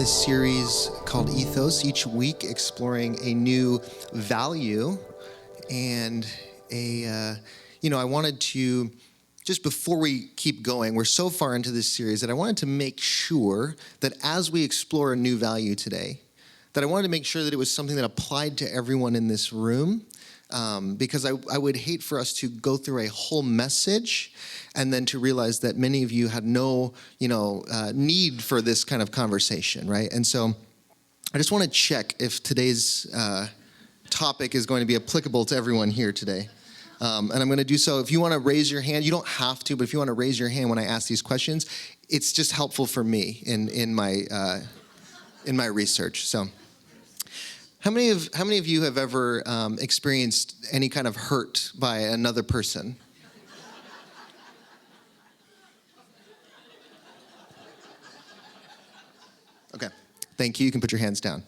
this series called ETHOS, each week exploring a new value. And I wanted to, just before we keep going, we're so far into this series that I wanted to make sure that as we explore a new value today, that I wanted to make sure that it was something that applied to everyone in this room. Because I would hate for us to go through a whole message and then to realize that many of you had no, need for this kind of conversation, right? And so I just want to check if today's topic is going to be applicable to everyone here today. And I'm going to do so. If you want to raise your hand, you don't have to, but if you want to raise your hand when I ask these questions, it's just helpful for me in my research. So. How many of you have ever experienced any kind of hurt by another person? Okay, thank you. You can put your hands down.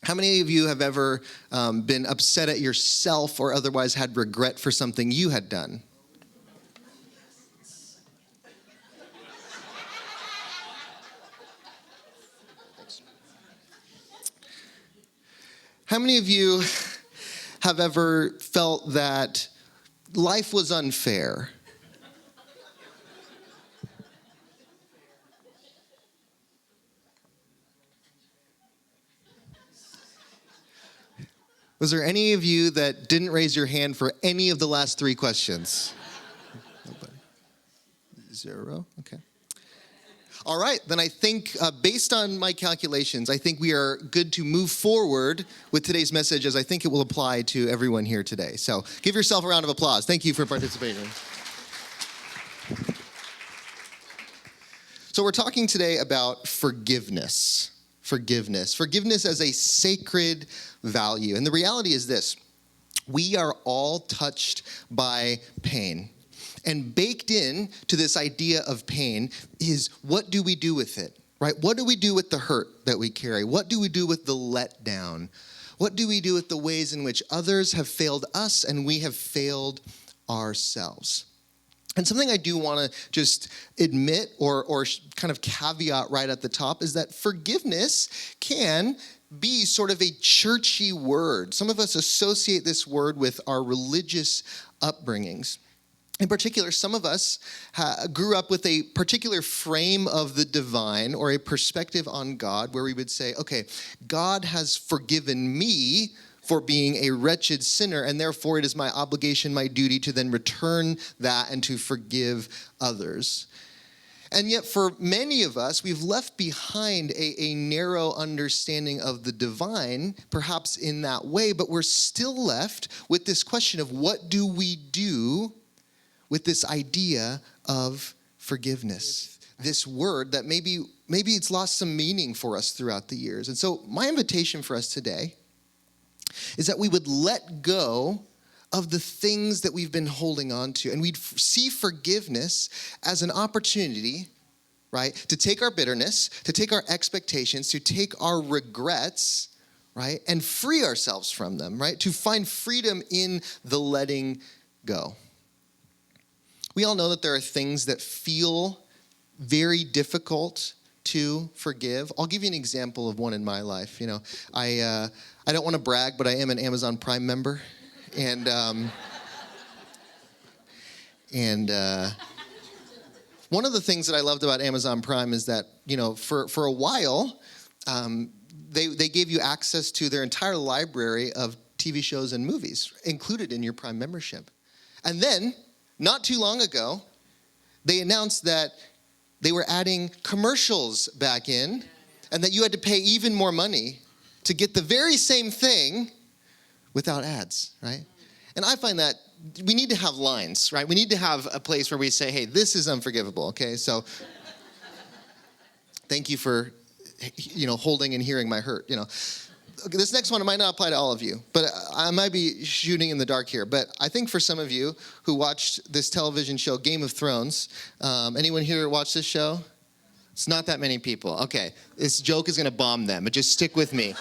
How many of you have ever been upset at yourself or otherwise had regret for something you had done? How many of you have ever felt that life was unfair? Was there any of you that didn't raise your hand for any of the last three questions? Nobody. 0, okay. All right, then I think based on my calculations, I think we are good to move forward with today's message as I think it will apply to everyone here today. So give yourself a round of applause. Thank you for participating. So we're talking today about forgiveness. Forgiveness as a sacred value. And the reality is this: we are all touched by pain. And baked in to this idea of pain is, what do we do with it, right? What do we do with the hurt that we carry? What do we do with the letdown? What do we do with the ways in which others have failed us and we have failed ourselves? And something I do want to just admit or kind of caveat right at the top is that forgiveness can be sort of a churchy word. Some of us associate this word with our religious upbringings. In particular, some of us grew up with a particular frame of the divine or a perspective on God where we would say, okay, God has forgiven me for being a wretched sinner, and therefore it is my obligation, my duty to then return that and to forgive others. And yet for many of us, we've left behind a narrow understanding of the divine, perhaps in that way, but we're still left with this question of what do we do with this idea of forgiveness, this word that maybe it's lost some meaning for us throughout the years. And so my invitation for us today is that we would let go of the things that we've been holding on to, and we'd see forgiveness as an opportunity, right, to take our bitterness, to take our expectations, to take our regrets, right, and free ourselves from them, right, to find freedom in the letting go. We all know that there are things that feel very difficult to forgive. I'll give you an example of one in my life. I don't want to brag, but I am an Amazon Prime member, and one of the things that I loved about Amazon Prime is that for a while they gave you access to their entire library of TV shows and movies included in your Prime membership, and then not too long ago, they announced that they were adding commercials back in and that you had to pay even more money to get the very same thing without ads, right? And I find that we need to have lines, right? We need to have a place where we say, hey, this is unforgivable, okay? So thank you for, holding and hearing my hurt, This next one, it might not apply to all of you, but I might be shooting in the dark here. But I think for some of you who watched this television show, Game of Thrones, anyone here watch this show? It's not that many people. Okay, this joke is going to bomb them, but just stick with me.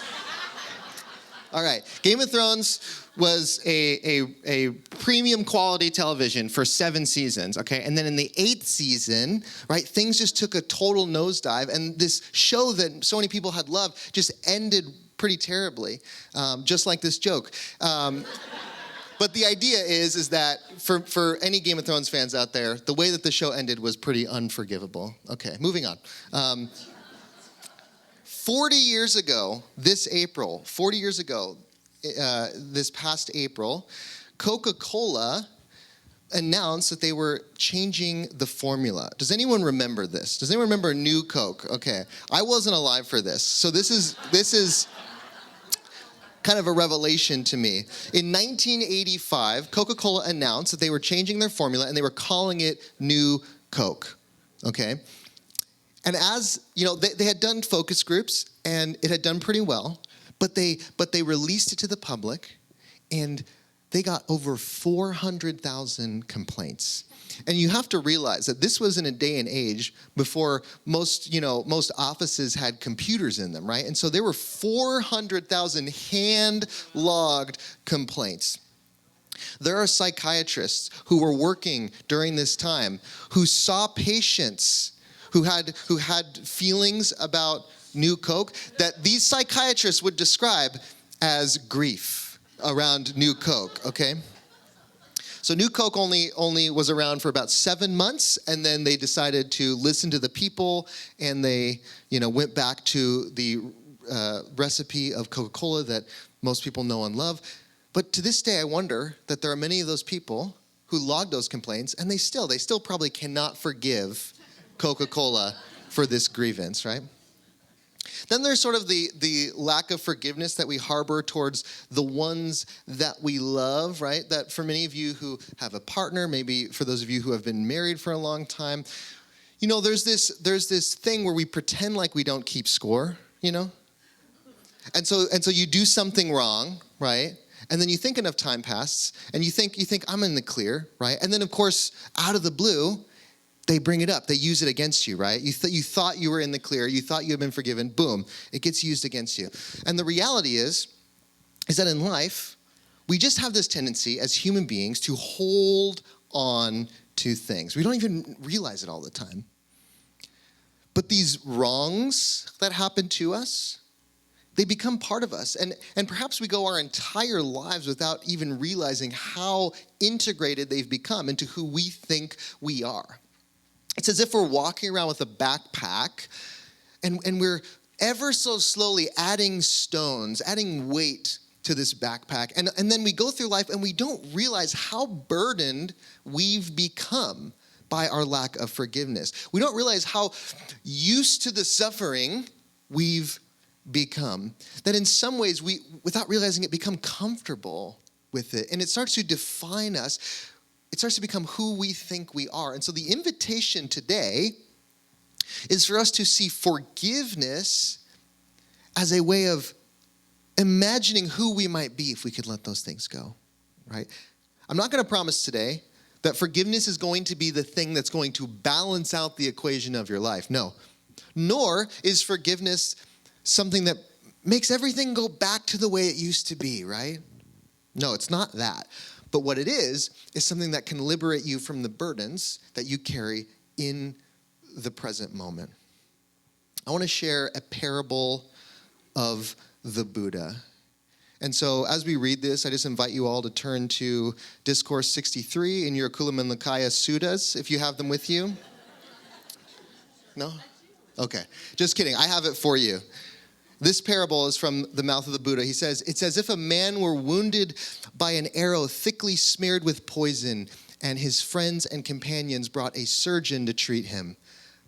All right. Game of Thrones was a premium quality television for 7 seasons, okay? And then in the 8th season, right, things just took a total nosedive. And this show that so many people had loved just ended pretty terribly, just like this joke. But the idea is that for any Game of Thrones fans out there, the way that the show ended was pretty unforgivable. Okay, moving on. 40 years ago, this past April, Coca-Cola announced that they were changing the formula. Does anyone remember this? Does anyone remember New Coke? Okay, I wasn't alive for this, so this is kind of a revelation to me. In 1985, Coca-Cola announced that they were changing their formula and they were calling it New Coke, okay? And as, you know, they had done focus groups and it had done pretty well, but they released it to the public and they got over 400,000 complaints. And you have to realize that this was in a day and age before most offices had computers in them, right? And so there were 400,000 hand-logged complaints. There are psychiatrists who were working during this time who saw patients who had feelings about New Coke that these psychiatrists would describe as grief around New Coke, okay? So New Coke only was around for about 7 months, and then they decided to listen to the people, and they, went back to the recipe of Coca-Cola that most people know and love. But to this day, I wonder that there are many of those people who logged those complaints, and they still probably cannot forgive Coca-Cola for this grievance, right? Then there's sort of the lack of forgiveness that we harbor towards the ones that we love, right? That for many of you who have a partner, maybe for those of you who have been married for a long time, there's this thing where we pretend like we don't keep score, And so you do something wrong, right? And then you think enough time passes, and you think I'm in the clear, right? And then of course, out of the blue, they bring it up. They use it against you, right? You thought you were in the clear. You thought you had been forgiven. Boom, it gets used against you. And the reality is that in life, we just have this tendency as human beings to hold on to things. We don't even realize it all the time. But these wrongs that happen to us, they become part of us. And perhaps we go our entire lives without even realizing how integrated they've become into who we think we are. It's as if we're walking around with a backpack and we're ever so slowly adding stones, adding weight to this backpack. And then we go through life and we don't realize how burdened we've become by our lack of forgiveness. We don't realize how used to the suffering we've become. That in some ways we, without realizing it, become comfortable with it. And it starts to define us. It starts to become who we think we are. And so the invitation today is for us to see forgiveness as a way of imagining who we might be if we could let those things go, right? I'm not going to promise today that forgiveness is going to be the thing that's going to balance out the equation of your life. No. Nor is forgiveness something that makes everything go back to the way it used to be, right? No, it's not that. But what it is something that can liberate you from the burdens that you carry in the present moment. I want to share a parable of the Buddha. And so as we read this, I just invite you all to turn to Discourse 63 in your Cūḷamālunkya Suttas, if you have them with you. No? Okay, just kidding. I have it for you. This parable is from the mouth of the Buddha. He says, it's as if a man were wounded by an arrow thickly smeared with poison, and his friends and companions brought a surgeon to treat him.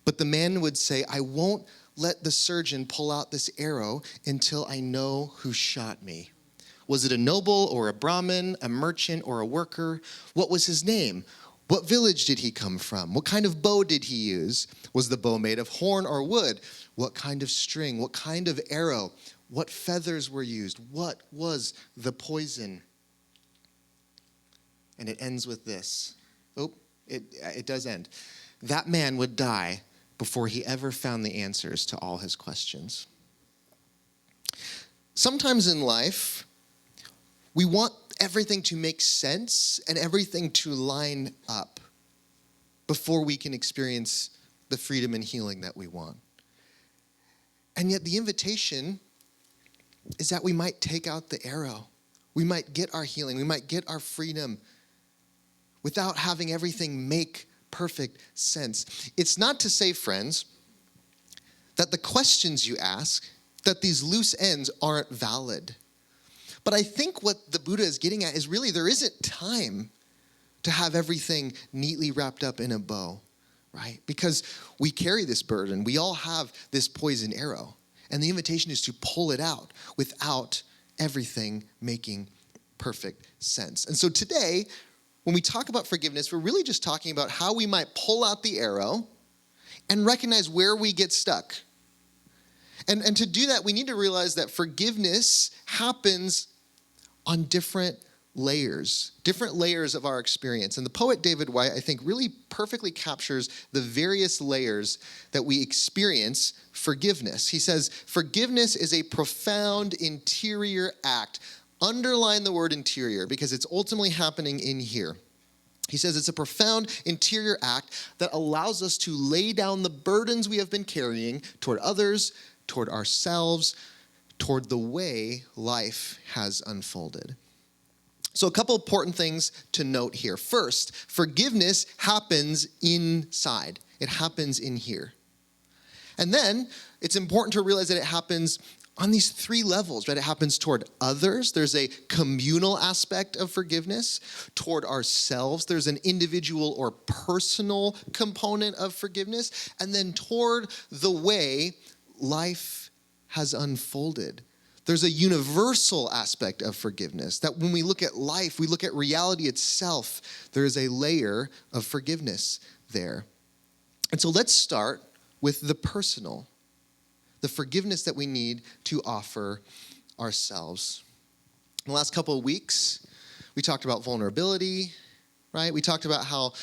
But the man would say, I won't let the surgeon pull out this arrow until I know who shot me. Was it a noble or a Brahmin, a merchant or a worker? What was his name? What village did he come from? What kind of bow did he use? Was the bow made of horn or wood? What kind of string? What kind of arrow? What feathers were used? What was the poison? And it ends with this. It does end. That man would die before he ever found the answers to all his questions. Sometimes in life, We want everything to make sense and everything to line up before we can experience the freedom and healing that we want. And yet the invitation is that we might take out the arrow. We might get our healing. We might get our freedom without having everything make perfect sense. It's not to say, friends, that the questions you ask, that these loose ends aren't valid. But I think what the Buddha is getting at is really there isn't time to have everything neatly wrapped up in a bow, right? Because we carry this burden. We all have this poison arrow. And the invitation is to pull it out without everything making perfect sense. And so today, when we talk about forgiveness, we're really just talking about how we might pull out the arrow and recognize where we get stuck. And to do that, we need to realize that forgiveness happens on different layers of our experience. And the poet David Whyte, I think, really perfectly captures the various layers that we experience forgiveness. He says, forgiveness is a profound interior act. Underline the word interior because it's ultimately happening in here. He says it's a profound interior act that allows us to lay down the burdens we have been carrying toward others, toward ourselves, toward the way life has unfolded. So a couple important things to note here. First, forgiveness happens inside. It happens in here. And then it's important to realize that it happens on these three levels, right? It happens toward others. There's a communal aspect of forgiveness. Toward ourselves, there's an individual or personal component of forgiveness. And then toward the way life has unfolded. There's a universal aspect of forgiveness, that when we look at life, we look at reality itself, there is a layer of forgiveness there. And so let's start with the personal, the forgiveness that we need to offer ourselves. In the last couple of weeks, we talked about vulnerability, right? We talked about how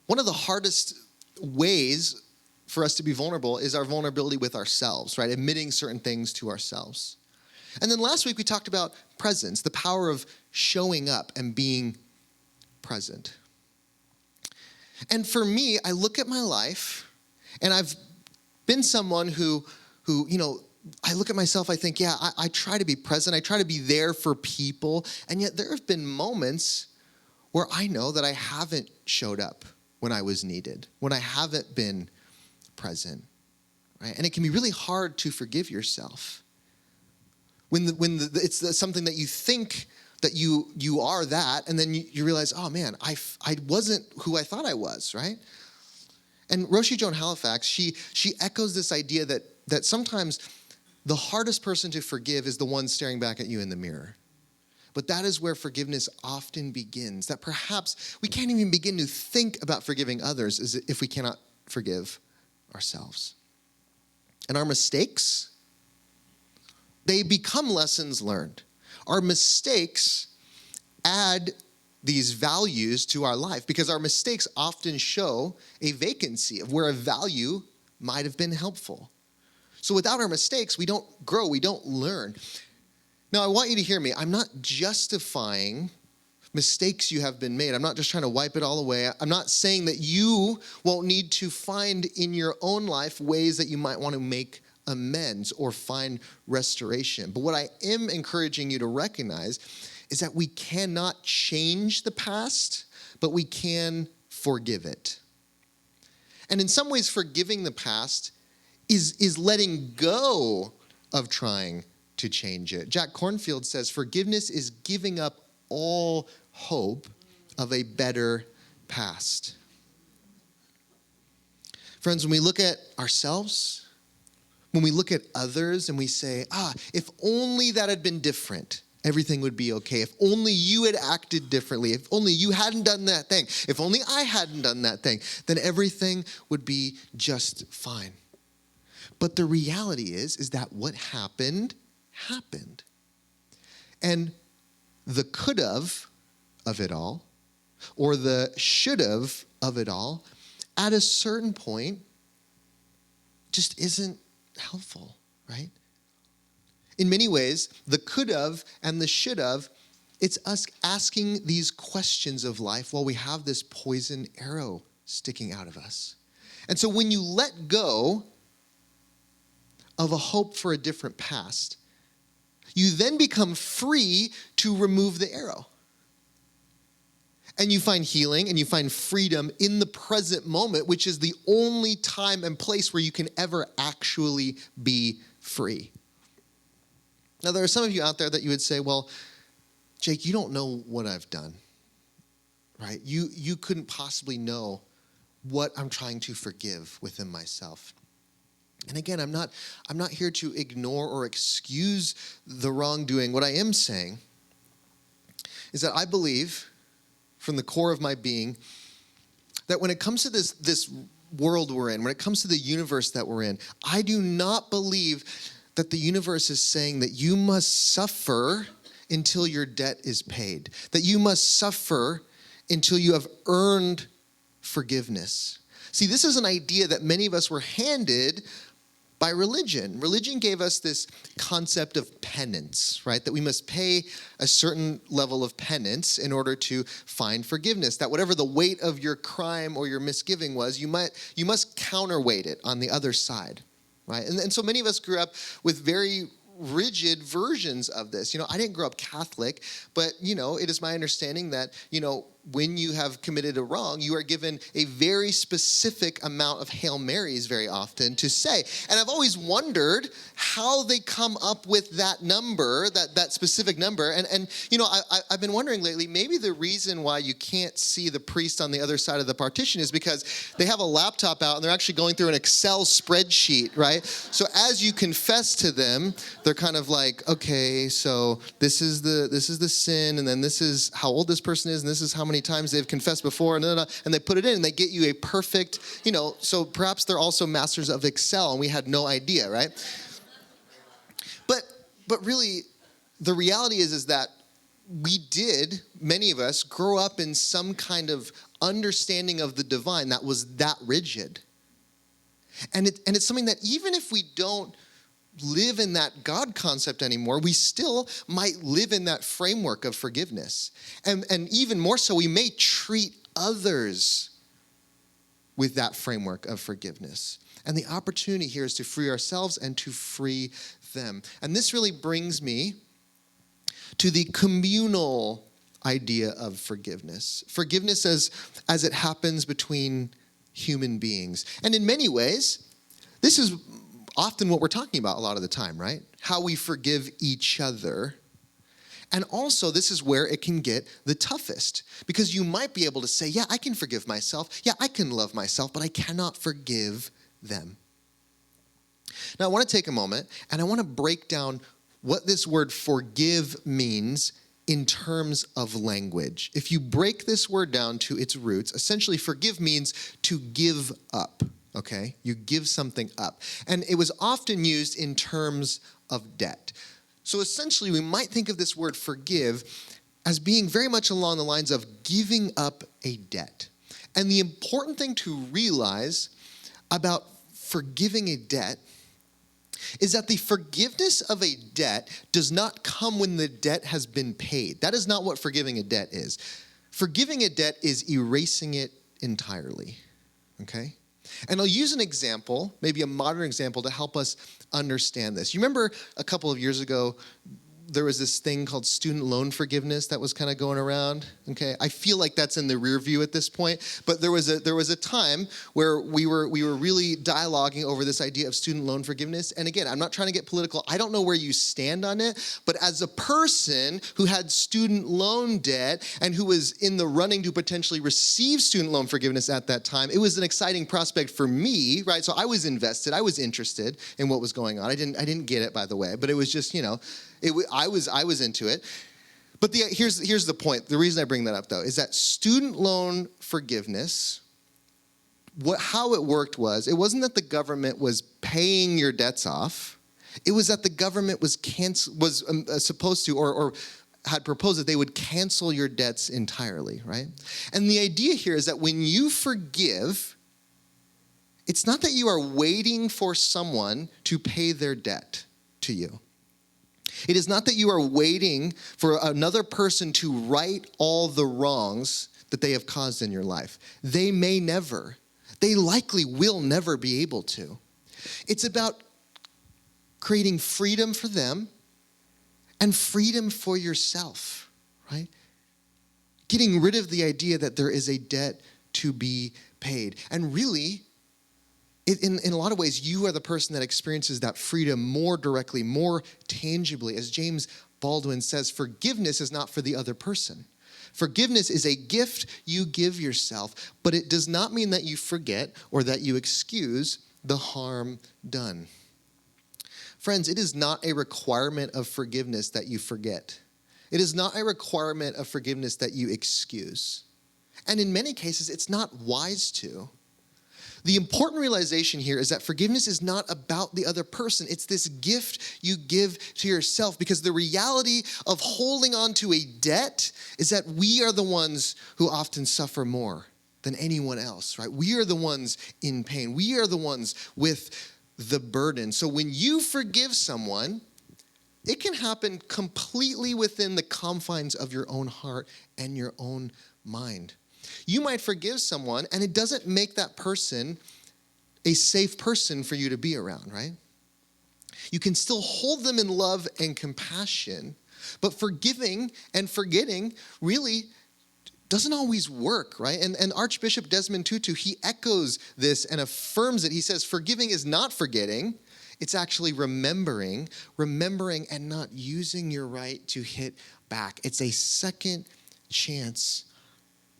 one of the hardest ways for us to be vulnerable is our vulnerability with ourselves, right? Admitting certain things to ourselves. And then last week we talked about presence, the power of showing up and being present. And for me, I look at my life, and I've been someone who I look at myself, I think, I try to be present, I try to be there for people, and yet there have been moments where I know that I haven't showed up when I was needed, when I haven't been present, right? And it can be really hard to forgive yourself. When it's something that you think that you are that, and then you realize, oh man, I wasn't who I thought I was, right? And Roshi Joan Halifax, she echoes this idea that sometimes the hardest person to forgive is the one staring back at you in the mirror. But that is where forgiveness often begins, that perhaps we can't even begin to think about forgiving others if we cannot forgive ourselves. And our mistakes, they become lessons learned. Our mistakes add these values to our life because our mistakes often show a vacancy of where a value might have been helpful. So without our mistakes, we don't grow, we don't learn. Now, I want you to hear me. I'm not justifying mistakes you have been made. I'm not just trying to wipe it all away. I'm not saying that you won't need to find in your own life ways that you might want to make amends or find restoration. But what I am encouraging you to recognize is that we cannot change the past, but we can forgive it. And in some ways, forgiving the past is letting go of trying to change it. Jack Kornfield says, forgiveness is giving up all hope of a better past. Friends, when we look at ourselves, when we look at others and we say, if only that had been different, everything would be okay. If only you had acted differently, if only you hadn't done that thing, if only I hadn't done that thing, then everything would be just fine. But the reality is that what happened, happened. And the could've of it all, or the should've of it all, at a certain point, just isn't helpful, right? In many ways, the could've and the should've It's us asking these questions of life while we have this poison arrow sticking out of us. And so when you let go of a hope for a different past, you then become free to remove the arrow. And you find healing and you find freedom in the present moment, which is the only time and place where you can ever actually be free. Now, there are some of you out there that you would say, well, Jake, you don't know what I've done, right? You couldn't possibly know what I'm trying to forgive within myself. And again, I'm not here to ignore or excuse the wrongdoing. What I am saying is that I believe from the core of my being that when it comes to this world we're in, when it comes to the universe that we're in, I do not believe that the universe is saying that you must suffer until your debt is paid, that you must suffer until you have earned forgiveness. See, this is an idea that many of us were handed by religion. Religion gave us this concept of penance, right? That we must pay a certain level of penance in order to find forgiveness. That whatever the weight of your crime or your misgiving was, you must counterweight it on the other side, right? And so many of us grew up with very rigid versions of this. I didn't grow up Catholic, but, it is my understanding that, when you have committed a wrong, you are given a very specific amount of Hail Marys very often to say. And I've always wondered how they come up with that number, that specific number. And I've been wondering lately, maybe the reason why you can't see the priest on the other side of the partition is because they have a laptop out and they're actually going through an Excel spreadsheet, right? So as you confess to them, they're kind of like, okay, so this is the sin, and then this is how old this person is, and this is how many times they've confessed before, and they put it in, and they get you a perfect, so perhaps they're also masters of Excel, and we had no idea, right? But really, the reality is that many of us, grow up in some kind of understanding of the divine that was that rigid. And it's something that even if we don't live in that God concept anymore, we still might live in that framework of forgiveness. And even more so, we may treat others with that framework of forgiveness. And the opportunity here is to free ourselves and to free them. And this really brings me to the communal idea of forgiveness. Forgiveness as it happens between human beings. And in many ways, this is often what we're talking about a lot of the time, right? How we forgive each other. And also, this is where it can get the toughest, because you might be able to say, yeah, I can forgive myself. Yeah, I can love myself, but I cannot forgive them. Now, I want to take a moment and I want to break down what this word forgive means in terms of language. If you break this word down to its roots, essentially forgive means to give up. Okay, you give something up. And it was often used in terms of debt. So essentially, we might think of this word forgive as being very much along the lines of giving up a debt. And the important thing to realize about forgiving a debt is that the forgiveness of a debt does not come when the debt has been paid. That is not what forgiving a debt is. Forgiving a debt is erasing it entirely, okay? And I'll use an example, maybe a modern example, to help us understand this. You remember a couple of years ago, there was this thing called student loan forgiveness that was kind of going around. Okay, I feel like that's in the rear view at this point. But there was a time where we were really dialoguing over this idea of student loan forgiveness. And again, I'm not trying to get political. I don't know where you stand on it. But as a person who had student loan debt and who was in the running to potentially receive student loan forgiveness at that time, it was an exciting prospect for me, right? So I was invested. I was interested in what was going on. I didn't get it, by the way, but it was just, I was into it. But here's the point. The reason I bring that up, though, is that student loan forgiveness, how it worked was, it wasn't that the government was paying your debts off. It was that the government was supposed to or had proposed that they would cancel your debts entirely, right? And the idea here is that when you forgive, it's not that you are waiting for someone to pay their debt to you. It is not that you are waiting for another person to right all the wrongs that they have caused in your life. They may never. They likely will never be able to. It's about creating freedom for them and freedom for yourself, right? Getting rid of the idea that there is a debt to be paid. And really, in a lot of ways, you are the person that experiences that freedom more directly, more tangibly. As James Baldwin says, forgiveness is not for the other person. Forgiveness is a gift you give yourself, but it does not mean that you forget or that you excuse the harm done. Friends, it is not a requirement of forgiveness that you forget. It is not a requirement of forgiveness that you excuse. And in many cases, it's not wise to. The important realization here is that forgiveness is not about the other person. It's this gift you give to yourself, because the reality of holding on to a debt is that we are the ones who often suffer more than anyone else, right? We are the ones in pain. We are the ones with the burden. So when you forgive someone, it can happen completely within the confines of your own heart and your own mind. You might forgive someone, and it doesn't make that person a safe person for you to be around, right? You can still hold them in love and compassion, but forgiving and forgetting really doesn't always work, right? And Archbishop Desmond Tutu, he echoes this and affirms it. He says, forgiving is not forgetting. It's actually remembering and not using your right to hit back. It's a second chance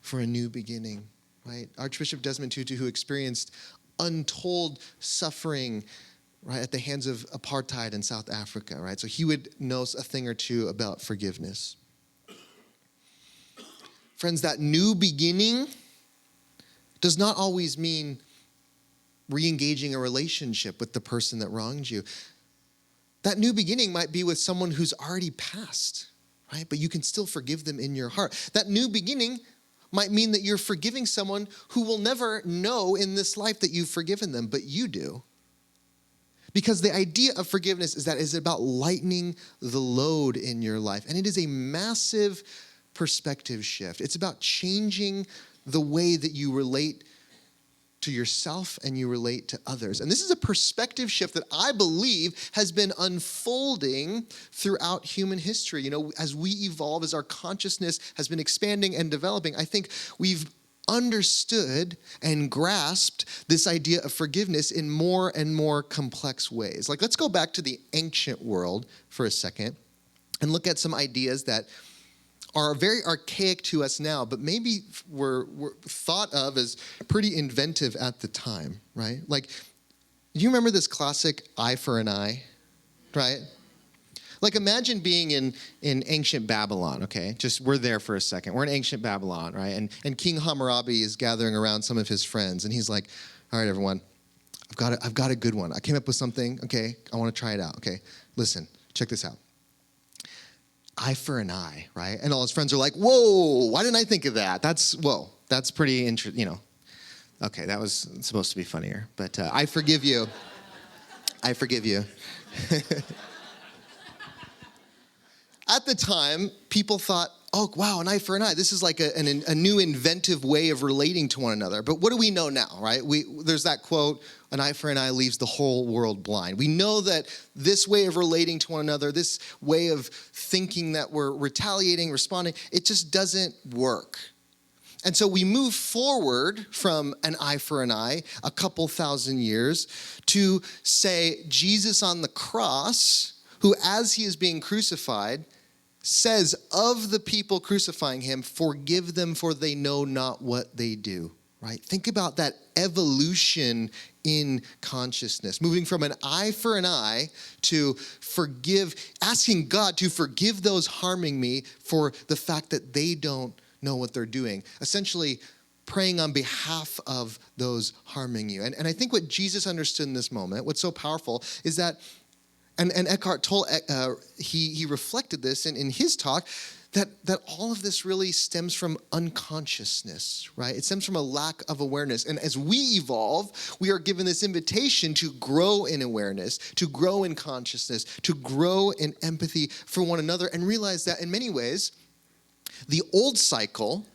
for a new beginning, right? Archbishop Desmond Tutu, who experienced untold suffering, right, at the hands of apartheid in South Africa, right? So he would know a thing or two about forgiveness. Friends, that new beginning does not always mean re-engaging a relationship with the person that wronged you. That new beginning might be with someone who's already passed, right? But you can still forgive them in your heart. That new beginning might mean that you're forgiving someone who will never know in this life that you've forgiven them, but you do. Because the idea of forgiveness is that it's about lightening the load in your life. And it is a massive perspective shift. It's about changing the way that you relate to yourself and you relate to others. And this is a perspective shift that I believe has been unfolding throughout human history. You know, as we evolve, as our consciousness has been expanding and developing, I think we've understood and grasped this idea of forgiveness in more and more complex ways. Like, let's go back to the ancient world for a second and look at some ideas that are very archaic to us now, but maybe were thought of as pretty inventive at the time, right? Like, do you remember this classic eye for an eye, right? Like, imagine being in ancient Babylon, okay? Just, we're there for a second. We're in ancient Babylon, right? And King Hammurabi is gathering around some of his friends, and he's like, all right, everyone, I've got a good one. I came up with something, okay? I want to try it out, okay? Listen, check this out. Eye for an eye, right? And all his friends are like, whoa, why didn't I think of that? That's pretty interesting, you know. Okay, that was supposed to be funnier, but I forgive you. I forgive you. At the time, people thought, oh, wow, an eye for an eye. This is like a new inventive way of relating to one another. But what do we know now, right? There's that quote, an eye for an eye leaves the whole world blind. We know that this way of relating to one another, this way of thinking that we're retaliating, responding, it just doesn't work. And so we move forward from an eye for an eye a couple thousand years to, say, Jesus on the cross, who, as he is being crucified, says of the people crucifying him, forgive them for they know not what they do, right? Think about that evolution in consciousness, moving from an eye for an eye to forgive, asking God to forgive those harming me for the fact that they don't know what they're doing. Essentially, praying on behalf of those harming you. And I think what Jesus understood in this moment, what's so powerful, is that And Eckhart Tolle, he reflected this in his talk, that all of this really stems from unconsciousness, right? It stems from a lack of awareness. And as we evolve, we are given this invitation to grow in awareness, to grow in consciousness, to grow in empathy for one another, and realize that in many ways, the old cycle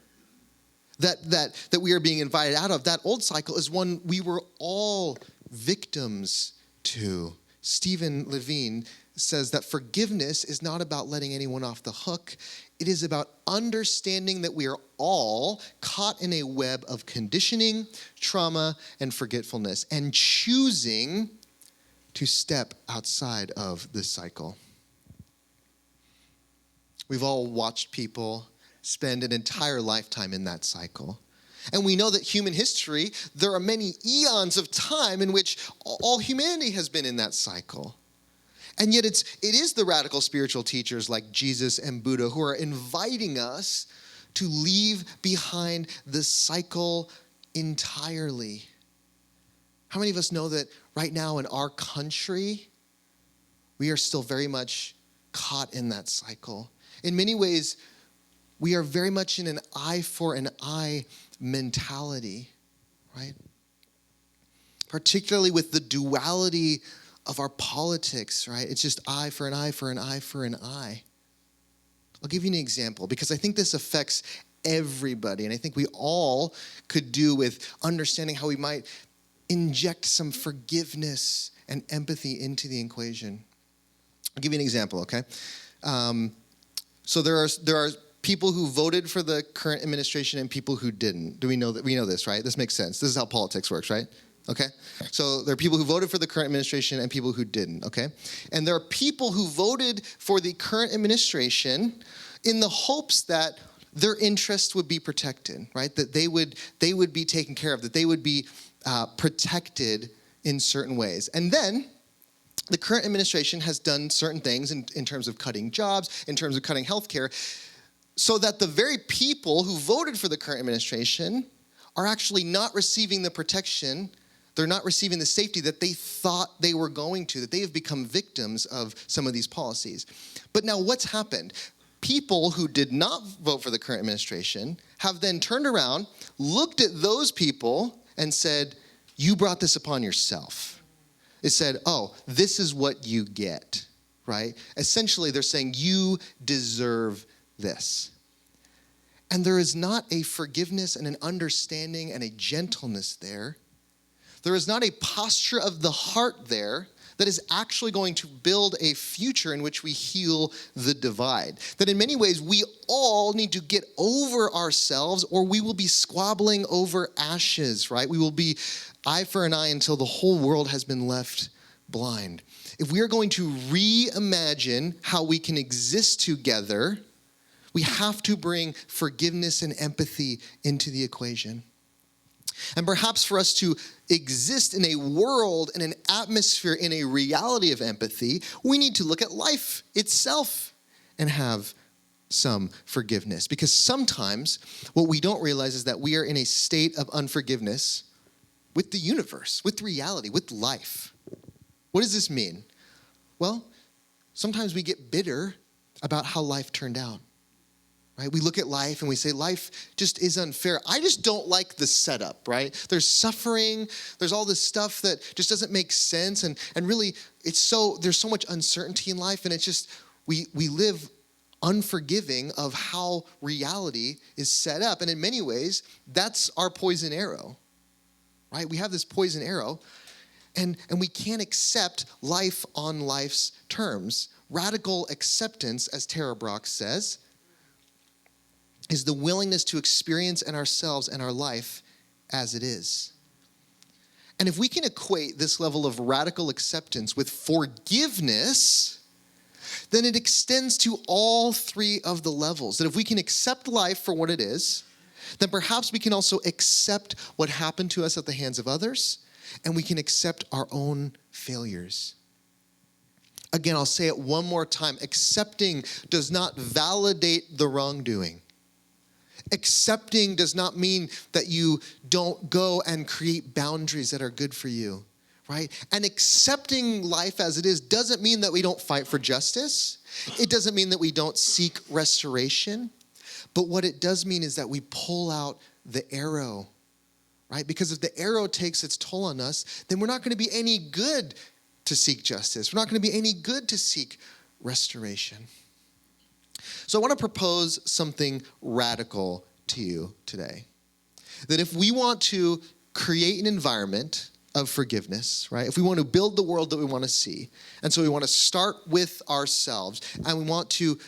that we are being invited out of, that old cycle is one we were all victims to. Stephen Levine says that forgiveness is not about letting anyone off the hook. It is about understanding that we are all caught in a web of conditioning, trauma, and forgetfulness, and choosing to step outside of this cycle. We've all watched people spend an entire lifetime in that cycle. And we know that human history, there are many eons of time in which all humanity has been in that cycle. And yet it is the radical spiritual teachers like Jesus and Buddha who are inviting us to leave behind the cycle entirely. How many of us know that right now in our country, we are still very much caught in that cycle? In many ways, we are very much in an eye for an eye mentality, right? Particularly with the duality of our politics, right? It's just eye for an eye for an eye for an eye. I'll give you an example because I think this affects everybody, and I think we all could do with understanding how we might inject some forgiveness and empathy into the equation. I'll give you an example, okay? So there are people who voted for the current administration and people who didn't. Do we know that? We know this, right? This makes sense. This is how politics works, right? Okay? So there are people who voted for the current administration and people who didn't, okay? And there are people who voted for the current administration in the hopes that their interests would be protected, right? That they would be taken care of, that they would be protected in certain ways. And then the current administration has done certain things in terms of cutting jobs, in terms of cutting healthcare, so that the very people who voted for the current administration are actually not receiving the protection, they're not receiving the safety that they thought they were going to, that they have become victims of some of these policies. But now what's happened? People who did not vote for the current administration have then turned around, looked at those people and said, you brought this upon yourself. It said, oh, this is what you get, right? Essentially, they're saying you deserve this. And there is not a forgiveness and an understanding and a gentleness there. There is not a posture of the heart there that is actually going to build a future in which we heal the divide. That in many ways, we all need to get over ourselves or we will be squabbling over ashes, right? We will be eye for an eye until the whole world has been left blind. If we are going to reimagine how we can exist together, we have to bring forgiveness and empathy into the equation. And perhaps for us to exist in a world, in an atmosphere, in a reality of empathy, we need to look at life itself and have some forgiveness. Because sometimes what we don't realize is that we are in a state of unforgiveness with the universe, with reality, with life. What does this mean? Well, sometimes we get bitter about how life turned out. Right? We look at life and we say, life just is unfair. I just don't like the setup, right? There's suffering. There's all this stuff that just doesn't make sense. And really, there's so much uncertainty in life. And it's just, we live unforgiving of how reality is set up. And in many ways, that's our poison arrow, right? We have this poison arrow. And we can't accept life on life's terms. Radical acceptance, as Tara Brach says, is the willingness to experience in ourselves and our life as it is. And if we can equate this level of radical acceptance with forgiveness, then it extends to all three of the levels. That if we can accept life for what it is, then perhaps we can also accept what happened to us at the hands of others, and we can accept our own failures. Again, I'll say it one more time. Accepting does not validate the wrongdoing. Accepting does not mean that you don't go and create boundaries that are good for you. right? And accepting life as it is doesn't mean that we don't fight for justice. It doesn't mean that we don't seek restoration. But what it does mean is that we pull out the arrow, right? Because if the arrow takes its toll on us, then we're not going to be any good to seek justice. We're not going to be any good to seek restoration. So I want to propose something radical to you today. That if we want to create an environment of forgiveness, right? If we want to build the world that we want to see, and so we want to start with ourselves, and we want to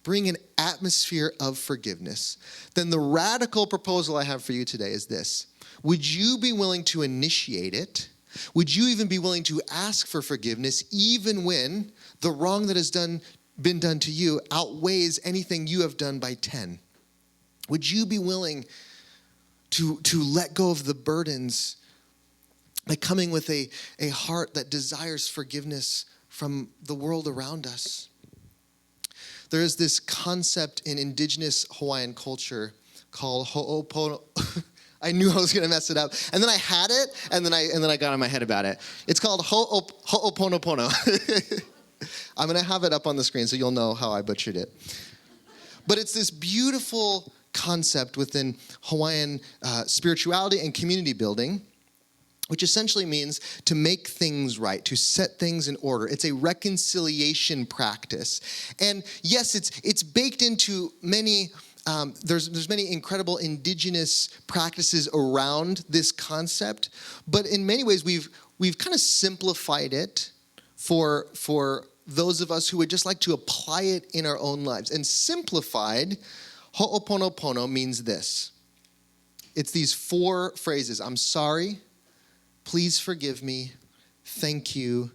bring an atmosphere of forgiveness, then the radical proposal I have for you today is this. Would you be willing to initiate it? Would you even be willing to ask for forgiveness even when the wrong that has been done to you outweighs anything you have done by 10? Would you be willing to let go of the burdens by coming with a heart that desires forgiveness from the world around us? There is this concept in indigenous Hawaiian culture called ho'opono. I knew I was going to mess it up. And then I had it, and then I got in my head about it. It's called ho'oponopono. I'm going to have it up on the screen so you'll know how I butchered it. But it's this beautiful concept within Hawaiian spirituality and community building, which essentially means to make things right, to set things in order. It's a reconciliation practice. And yes, it's baked into many, there's many incredible indigenous practices around this concept, but in many ways we've kind of simplified it for those of us who would just like to apply it in our own lives. And simplified, ho'oponopono means this. It's these 4 phrases. I'm sorry. Please forgive me. Thank you.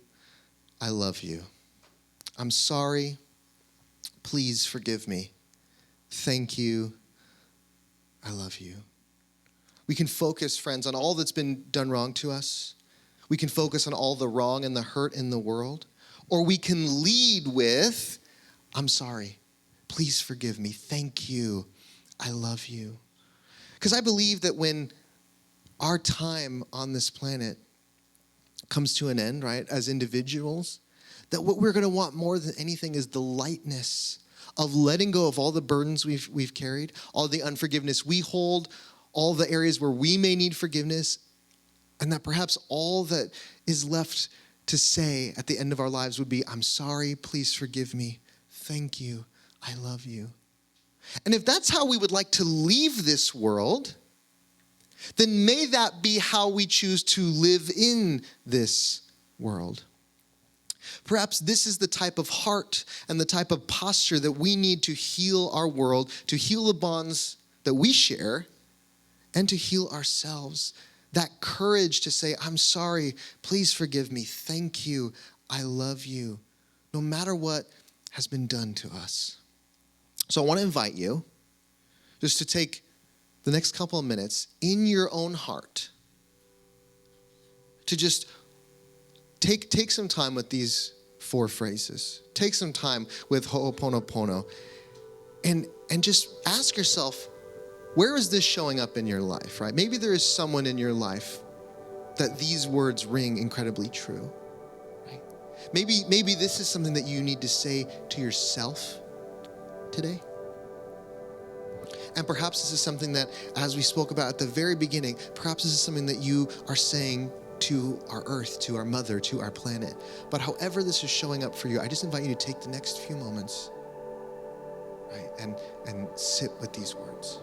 I love you. I'm sorry. Please forgive me. Thank you. I love you. We can focus, friends, on all that's been done wrong to us. We can focus on all the wrong and the hurt in the world. Or we can lead with, I'm sorry. Please forgive me. Thank you. I love you. Because I believe that when our time on this planet comes to an end, right, as individuals, that what we're going to want more than anything is the lightness of letting go of all the burdens we've carried, all the unforgiveness we hold, all the areas where we may need forgiveness, and that perhaps all that is left to say at the end of our lives would be, I'm sorry, please forgive me, thank you, I love you. And if that's how we would like to leave this world, then may that be how we choose to live in this world. Perhaps this is the type of heart and the type of posture that we need to heal our world, to heal the bonds that we share, and to heal ourselves. That courage to say, I'm sorry, please forgive me, thank you, I love you, no matter what has been done to us. So I want to invite you just to take the next couple of minutes in your own heart to just take some time with these 4 phrases. Take some time with ho'oponopono and just ask yourself, where is this showing up in your life, right? Maybe there is someone in your life that these words ring incredibly true, right? Maybe this is something that you need to say to yourself today. And perhaps this is something that, as we spoke about at the very beginning, perhaps this is something that you are saying to our earth, to our mother, to our planet. But however this is showing up for you, I just invite you to take the next few moments, right, and sit with these words.